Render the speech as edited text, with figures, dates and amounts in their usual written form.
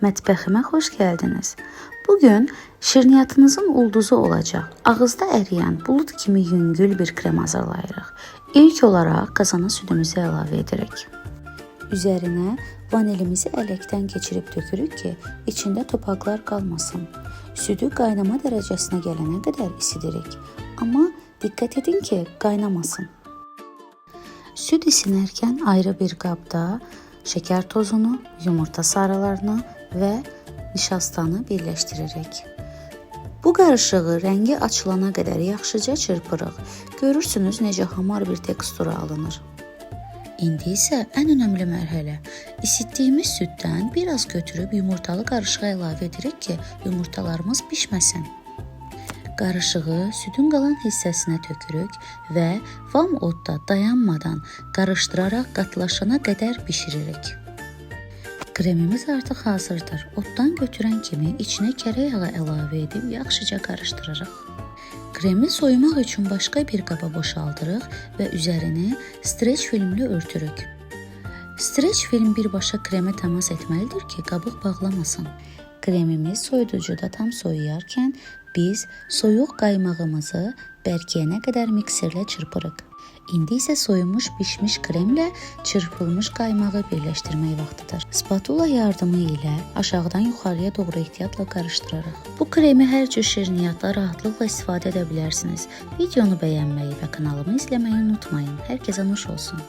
Mətbəximə xoş gəldiniz. Bugün şirniyyatınızın ulduzu olacaq, ağızda əriyən bulud kimi yüngül bir krem hazırlayırıq. İlk olaraq qazana südümüzü əlavə edirik. Üzərinə vanilimizi ələkdən keçirib tökürük ki, içində topaqlar qalmasın. Südü qaynama dərəcəsinə gələnə qədər isidirik. Amma diqqət edin ki, qaynamasın. Süd isinərkən ayrı bir qabda şəkər tozunu, yumurta sarılarını və nişastanı birləşdiririk. Bu qarışığı rəngi açılana qədər yaxşıca çırpırıq. Görürsünüz necə hamar bir tekstura alınır. İndi isə ən önəmli mərhələ. İsitdiyimiz süddən biraz götürüb yumurtalı qarışığa əlavə edirik ki, yumurtalarımız bişməsin. Qarışığı südün qalan hissəsinə tökürük və vam odda dayanmadan qarışdıraraq qatılaşana qədər bişiririk. Kremimiz artıq hazırdır. Oddan götürən kimi içinə kərə yağı əlavə edib yaxşıca qarışdırırıq. Kremi soyumaq üçün başqa bir qaba boşaldırıq və üzərini streç filmlə örtürük. Streç film birbaşa kremə təmas etməlidir ki, qabıq bağlamasın. Kremimiz soyuducuda tam soyuyarkən biz soyuq qaymağımızı bərkiyənə qədər mikserlə çırpırıq. İndi isə soyumuş bişmiş kremlə çırpılmış qaymağı birləşdirmək vaxtıdır. Spatula yardımı ilə aşağıdan yuxarıya doğru ehtiyatla qarışdırırıq. Bu kremi hər cür şirniyyatla rahatlıqla istifadə edə bilərsiniz. Videonu bəyənməyi və kanalımı izləməyi unutmayın. Hər kəsə nuş olsun.